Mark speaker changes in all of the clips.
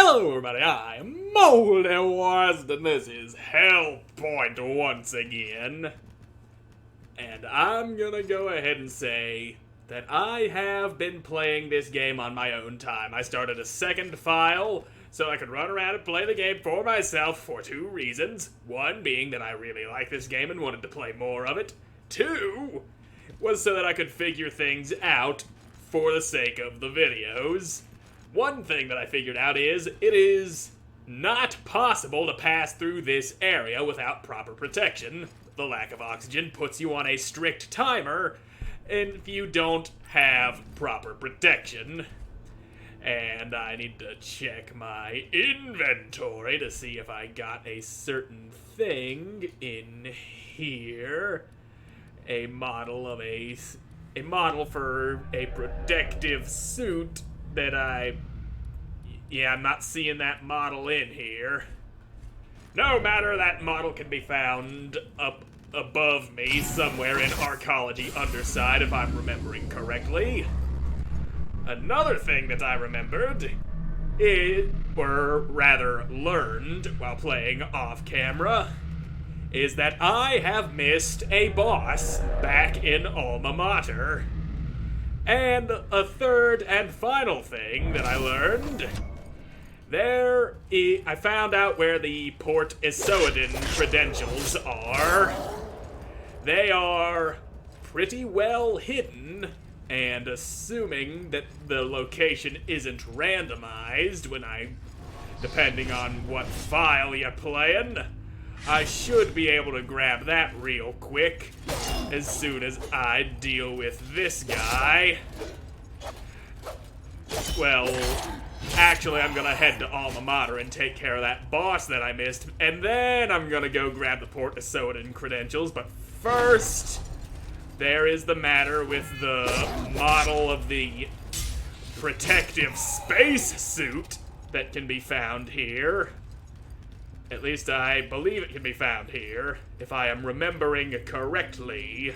Speaker 1: Hello everybody, I am Moldy, and this is Hellpoint once again. And I'm gonna go ahead and say that I have been playing this game on my own time. I started a second file so I could run around and play the game for myself for two reasons. One being that I really like this game and wanted to play more of it. Two was so that I could figure things out for the sake of the videos. One thing that I figured out is it is not possible to pass through this area without proper protection. The lack of oxygen puts you on a strict timer if you don't have proper protection. And I need to check my inventory to see if I got a certain thing in here. A model for a protective suit that I'm not seeing that model in here. No matter, that model can be found up above me somewhere in Archaeology Underside, if I'm remembering correctly. Another thing that I remembered, learned while playing off camera, is that I have missed a boss back in Alma Mater. And a third and final thing that I learned, I found out where the Port Soden credentials are. They are pretty well hidden, and assuming that the location isn't randomized depending on what file you're playing, I should be able to grab that real quick as soon as I deal with this guy. Well, actually, I'm gonna head to Alma Mater and take care of that boss that I missed, and then I'm gonna go grab the Port Soden credentials, but first, there is the matter with the model of the protective space suit that can be found here. At least I believe it can be found here, if I am remembering correctly.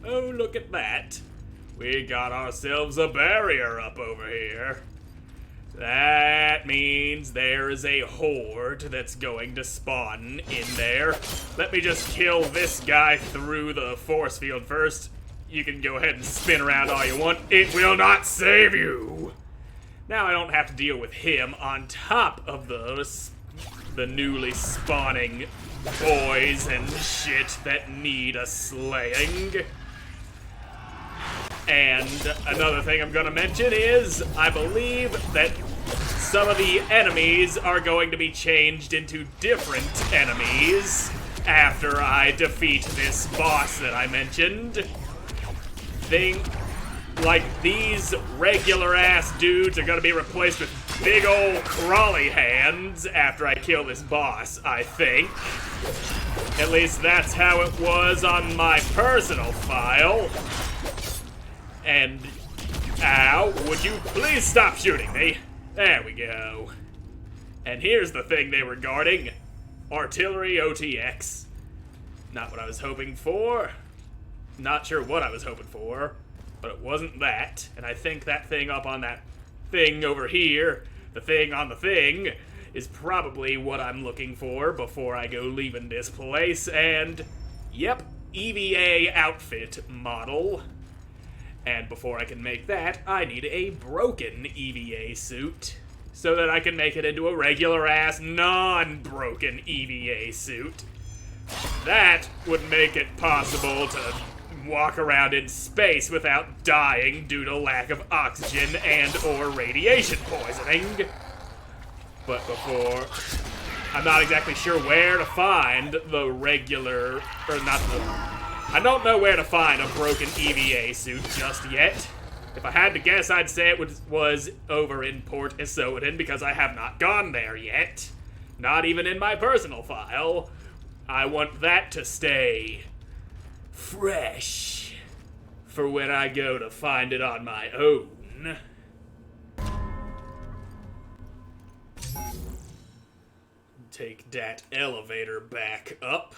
Speaker 1: Oh, look at that. We got ourselves a barrier up over here. That means there is a horde that's going to spawn in there. Let me just kill this guy through the force field first. You can go ahead and spin around all you want. It will not save you. Now I don't have to deal with him on top of the newly spawning boys and shit that need a slaying. And another thing I'm gonna mention is, I believe that some of the enemies are going to be changed into different enemies after I defeat this boss that I mentioned. These regular-ass dudes are gonna be replaced with big old crawly hands after I kill this boss, I think. At least that's how it was on my personal file. And, ow, would you please stop shooting me? There we go. And here's the thing they were guarding. Artillery OTX. Not what I was hoping for. Not sure what I was hoping for, but it wasn't that. And I think that thing up on that thing over here, the thing on the thing, is probably what I'm looking for before I go leaving this place. And, yep, EVA outfit model. And before I can make that, I need a broken EVA suit so that I can make it into a regular-ass, non-broken EVA suit. That would make it possible to walk around in space without dying due to lack of oxygen and or radiation poisoning. But before, I'm not exactly sure where to find the regular, I don't know where to find a broken EVA suit just yet. If I had to guess, I'd say it was over in Port Soden, because I have not gone there yet. Not even in my personal file. I want that to stay fresh for when I go to find it on my own. Take that elevator back up.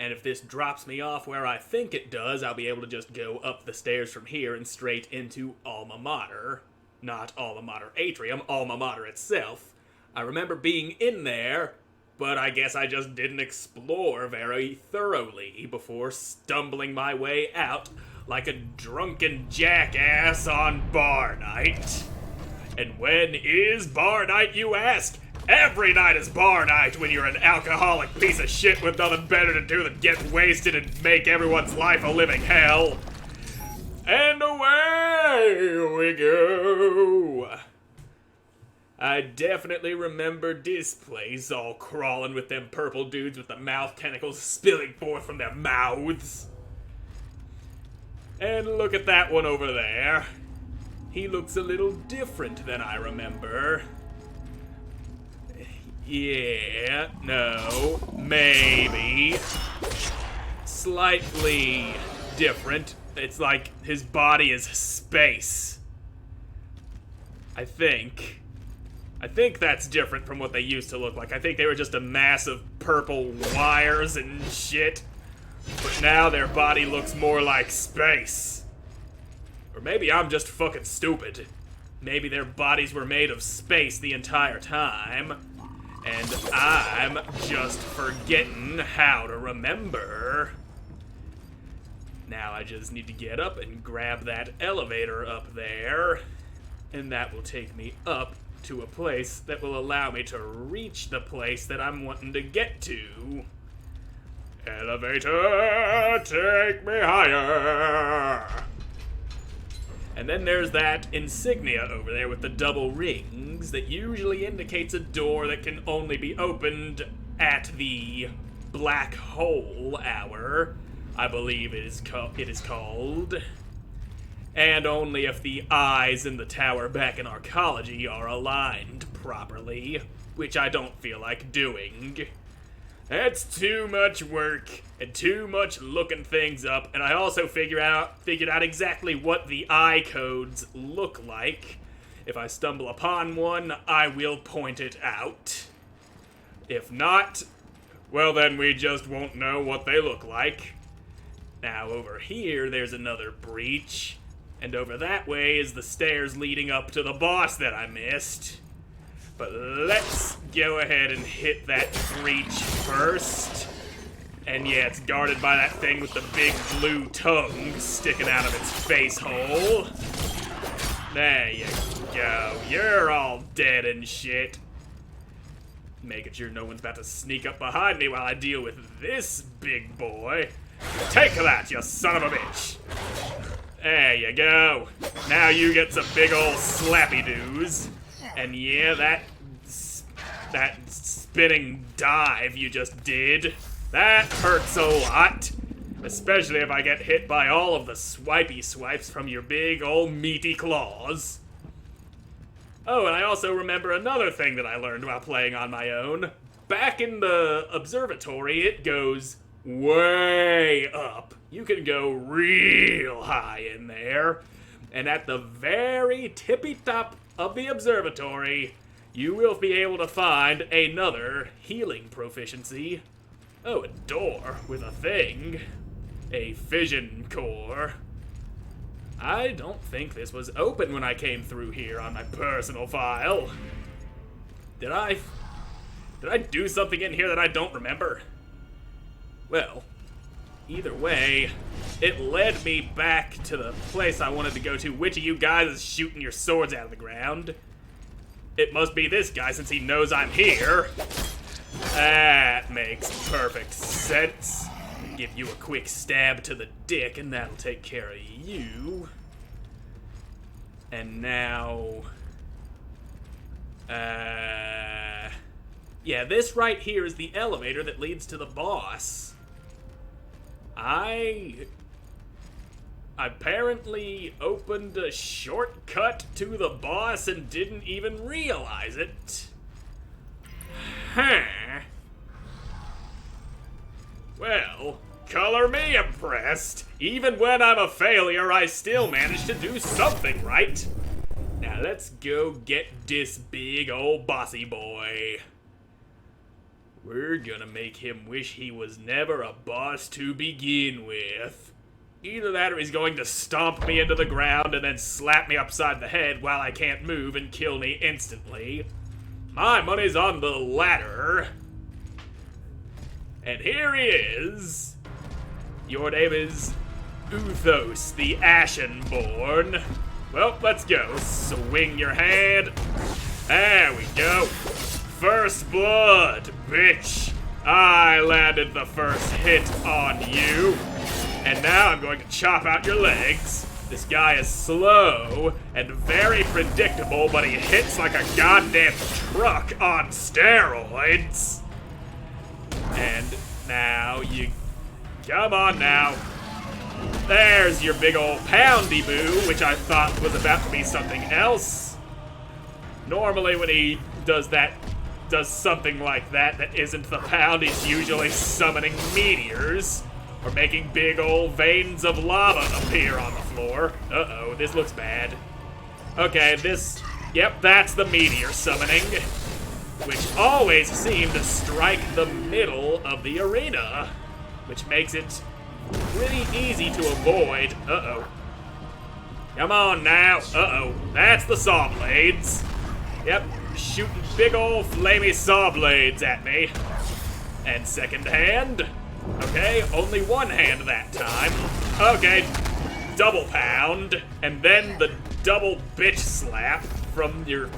Speaker 1: And if this drops me off where I think it does, I'll be able to just go up the stairs from here and straight into Alma Mater. not Alma Mater Atrium, Alma Mater itself. I remember being in there, but I guess I just didn't explore very thoroughly before stumbling my way out like a drunken jackass on bar night. And when is bar night, you ask? Every night is bar night when you're an alcoholic piece of shit with nothing better to do than get wasted and make everyone's life a living hell. And away we go. I definitely remember this place, all crawling with them purple dudes with the mouth tentacles spilling forth from their mouths. And look at that one over there. He looks a little different than I remember. Yeah, no, maybe. Slightly different. It's like his body is space. I think that's different from what they used to look like. I think they were just a mass of purple wires and shit. But now their body looks more like space. Or maybe I'm just fucking stupid. Maybe their bodies were made of space the entire time. And I'm just forgetting how to remember. Now I just need to get up and grab that elevator up there. And that will take me up to a place that will allow me to reach the place that I'm wanting to get to. Elevator, take me higher. And then there's that insignia over there with the double rings that usually indicates a door that can only be opened at the black hole hour, I believe it is called. And only if the eyes in the tower back in arcology are aligned properly, which I don't feel like doing. That's too much work and too much looking things up, and I also figured out exactly what the eye codes look like. If I stumble upon one, I will point it out. If not, well then we just won't know what they look like. Now over here there's another breach, and over that way is the stairs leading up to the boss that I missed. But let's go ahead and hit that breach first. And yeah, it's guarded by that thing with the big blue tongue sticking out of its face hole. There you go. You're all dead and shit. Making sure no one's about to sneak up behind me while I deal with this big boy. Take that, you son of a bitch. There you go. Now you get some big old slappy doos. And yeah, that spinning dive you just did, that hurts a lot. Especially if I get hit by all of the swipey swipes from your big old meaty claws. Oh, and I also remember another thing that I learned while playing on my own. Back in the observatory, it goes way up. You can go real high in there. And at the very tippy top of the observatory, you will be able to find another healing proficiency. Oh, a door with a thing. A fission core. I don't think this was open when I came through here on my personal file. Did I do something in here that I don't remember? Well, either way, it led me back to the place I wanted to go to. Which of you guys is shooting your swords out of the ground? It must be this guy since he knows I'm here. That makes perfect sense. Give you a quick stab to the dick and that'll take care of you. And now... yeah, this right here is the elevator that leads to the boss. I apparently opened a shortcut to the boss and didn't even realize it. Huh. Well, color me impressed. Even when I'm a failure, I still manage to do something right. Now let's go get this big old bossy boy. We're gonna make him wish he was never a boss to begin with. Either that or he's going to stomp me into the ground and then slap me upside the head while I can't move and kill me instantly. My money's on the latter. And here he is. Your name is Uthos, the Ashenborn. Well, let's go. Swing your hand. There we go. First blood, bitch. I landed the first hit on you. And now I'm going to chop out your legs. This guy is slow and very predictable, but he hits like a goddamn truck on steroids. And now you... Come on now. There's your big old poundy boo, which I thought was about to be something else. Normally when he does something like that isn't the pound, he's usually summoning meteors. Or making big old veins of lava appear on the floor. Uh-oh, this looks bad. Okay, yep, that's the meteor summoning. Which always seem to strike the middle of the arena. Which makes it pretty easy to avoid. Uh-oh. Come on now. Uh-oh, that's the saw blades. Yep, shooting big old flamey saw blades at me. And second hand. Okay, only one hand that time. Okay, double pound, and then the double bitch slap from your...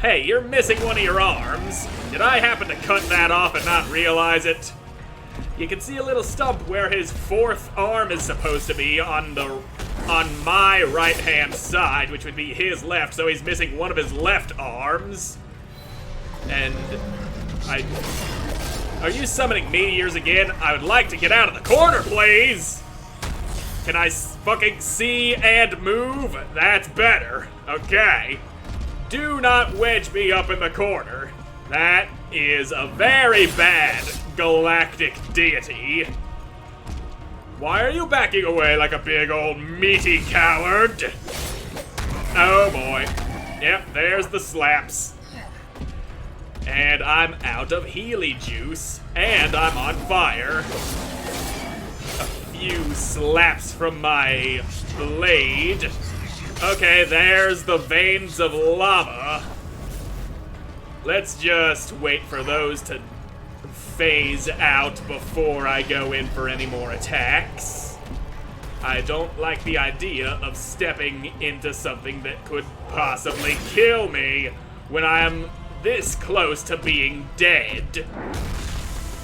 Speaker 1: Hey, you're missing one of your arms. Did I happen to cut that off and not realize it? You can see a little stump where his fourth arm is supposed to be on my right-hand side, which would be his left, so he's missing one of his left arms. And Are you summoning meteors again? I would like to get out of the corner, please! Can I fucking see and move? That's better. Okay. Do not wedge me up in the corner. That is a very bad galactic deity. Why are you backing away like a big old meaty coward? Oh boy. Yep, there's the slaps. And I'm out of Healy juice, and I'm on fire. A few slaps from my blade. Okay, there's the veins of lava. Let's just wait for those to phase out before I go in for any more attacks. I don't like the idea of stepping into something that could possibly kill me when I am this close to being dead.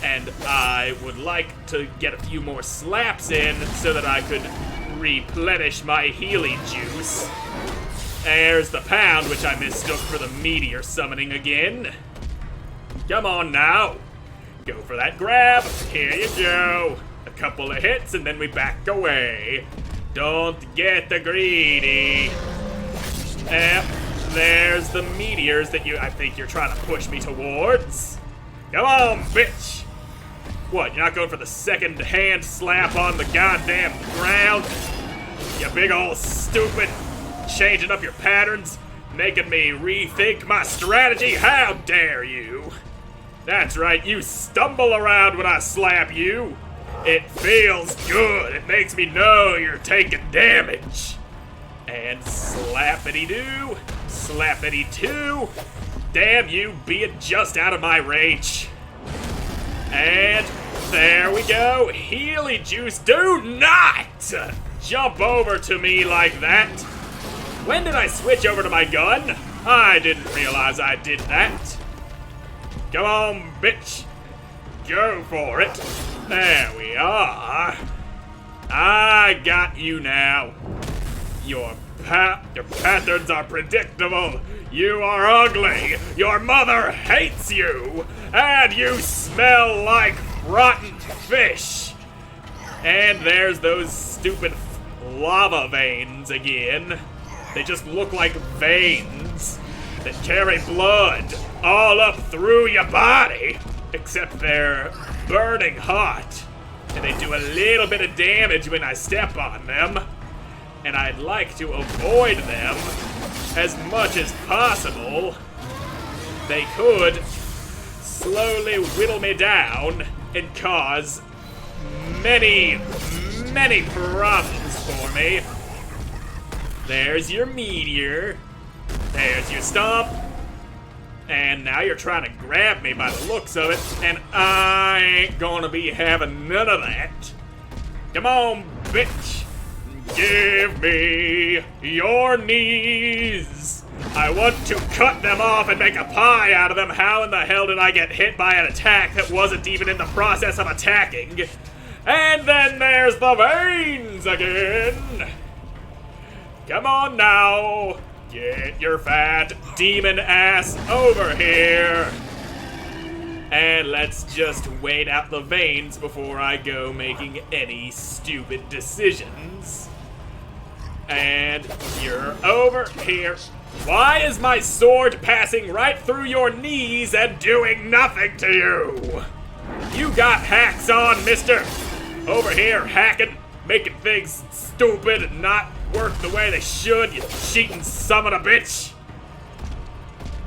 Speaker 1: And I would like to get a few more slaps in so that I could replenish my Healy juice. There's the pound, which I mistook for the meteor summoning again. Come on now. Go for that grab. Here you go. A couple of hits and then we back away. Don't get the greedy. There's the meteors that I think you're trying to push me towards. Come on, bitch. What, you're not going for the second hand slap on the goddamn ground? You big old stupid. Changing up your patterns, making me rethink my strategy. How dare you? That's right, you stumble around when I slap you. It feels good. It makes me know you're taking damage. And slappity-doo. Slappity-too. Damn you, being just out of my reach. And there we go. Healy juice, do not jump over to me like that. When did I switch over to my gun? I didn't realize I did that. Come on, bitch. Go for it. There we are. I got you now. Your patterns are predictable. You are ugly. Your mother hates you. And you smell like rotten fish. And there's those stupid lava veins again. They just look like veins that carry blood all up through your body. Except they're burning hot. And they do a little bit of damage when I step on them. And I'd like to avoid them as much as possible. They could slowly whittle me down and cause many, many problems for me. There's your meteor. There's your stomp. And now you're trying to grab me by the looks of it, and I ain't gonna be having none of that. Come on, bitch. Give me your knees. I want to cut them off and make a pie out of them. How in the hell did I get hit by an attack that wasn't even in the process of attacking? And then there's the veins again. Come on now. Get your fat demon ass over here. And let's just wait out the veins before I go making any stupid decisions. And you're over here. Why is my sword passing right through your knees and doing nothing to you? You got hacks on, mister. Over here hacking, making things stupid and not work the way they should, you cheating son of a bitch.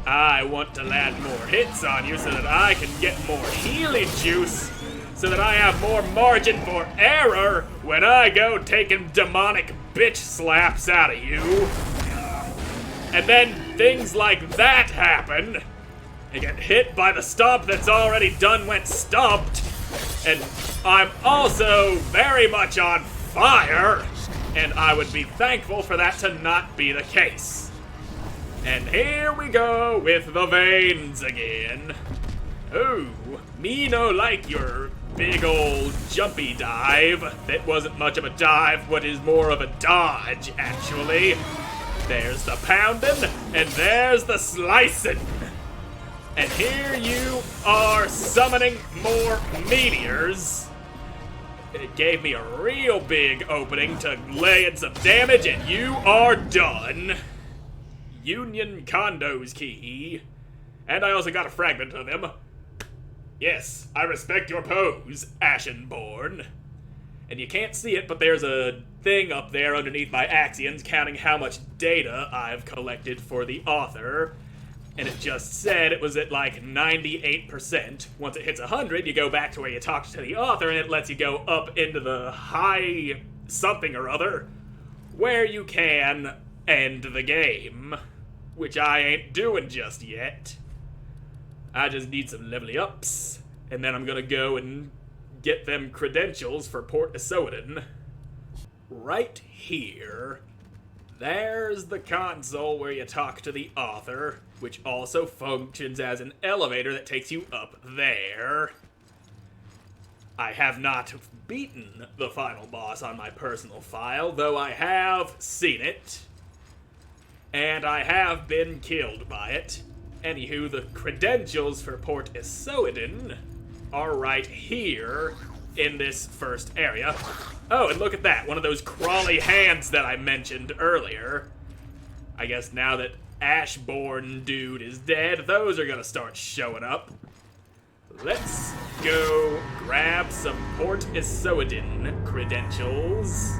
Speaker 1: I want to land more hits on you so that I can get more healing juice, so that I have more margin for error when I go taking demonic bitch slaps out of you. And then things like that happen. You get hit by the stomp that's already done when stomped, and I'm also very much on fire, and I would be thankful for that to not be the case. And here we go with the veins again. Ooh, me no like your big old jumpy dive. That wasn't much of a dive, what is more of a dodge, actually. There's the pounding, and there's the slicing. And here you are summoning more meteors. It gave me a real big opening to lay in some damage, and you are done. Union Condo's key. And I also got a fragment of him. Yes, I respect your pose, Ashenborn. And you can't see it, but there's a thing up there underneath my Axions counting how much data I've collected for the author. And it just said it was at like 98%. Once it hits 100, you go back to where you talked to the author, and it lets you go up into the high something or other, where you can end the game. Which I ain't doing just yet. I just need some leveling ups, and then I'm gonna go and get them credentials for Port Soden. Right here, there's the console where you talk to the author, which also functions as an elevator that takes you up there. I have not beaten the final boss on my personal file, though I have seen it. And I have been killed by it. Anywho, the credentials for Port Soden are right here in this first area. Oh, and look at that, one of those crawly hands that I mentioned earlier. I guess now that Ashenborn dude is dead, those are gonna start showing up. Let's go grab some Port Soden credentials.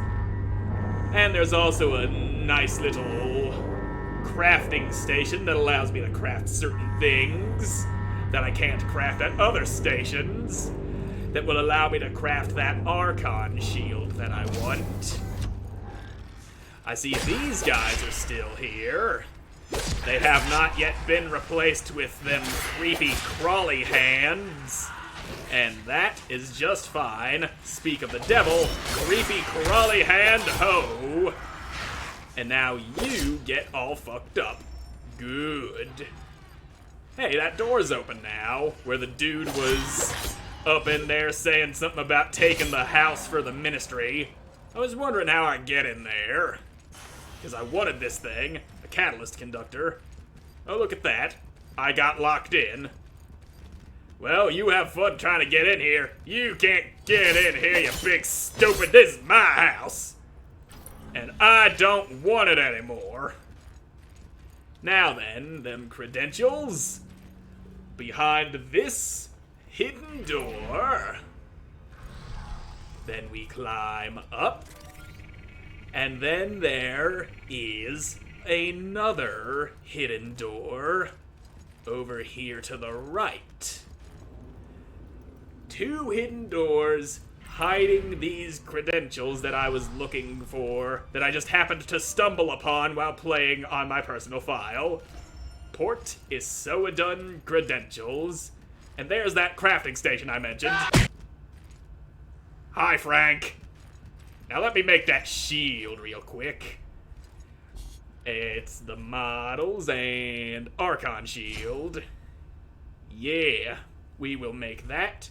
Speaker 1: And there's also a nice little crafting station that allows me to craft certain things that I can't craft at other stations, that will allow me to craft that Archon shield that I want. I see these guys are still here. They have not yet been replaced with them creepy crawly hands, and that is just fine. Speak of the devil, creepy crawly hand ho. And now you get all fucked up. Good. Hey, that door's open now, where the dude was up in there saying something about taking the house for the ministry. I was wondering how I'd get in there, because I wanted this thing, a catalyst conductor. Oh, look at that. I got locked in. Well, you have fun trying to get in here. You can't get in here, you big stupid. This is my house. And I don't want it anymore. Now then, them credentials. Behind this hidden door. Then we climb up. And then there is another hidden door over here to the right. Two hidden doors hiding these credentials that I was looking for, that I just happened to stumble upon while playing on my personal file. Port is Soden credentials. And there's that crafting station I mentioned. Hi, Frank. Now let me make that shield real quick. It's the models and Archon shield. Yeah, we will make that.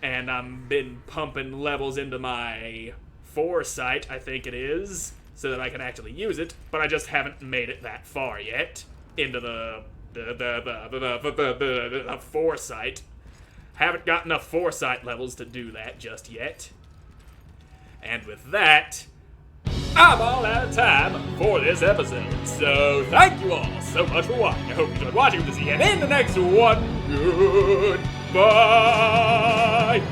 Speaker 1: And I've been pumping levels into my foresight, I think it is, so that I can actually use it, but I just haven't made it that far yet into the foresight. Haven't got enough foresight levels to do that just yet. And with that, I'm all out of time for this episode. So thank you all so much for watching. I hope you enjoyed watching. We'll see you in the next one. Goodbye.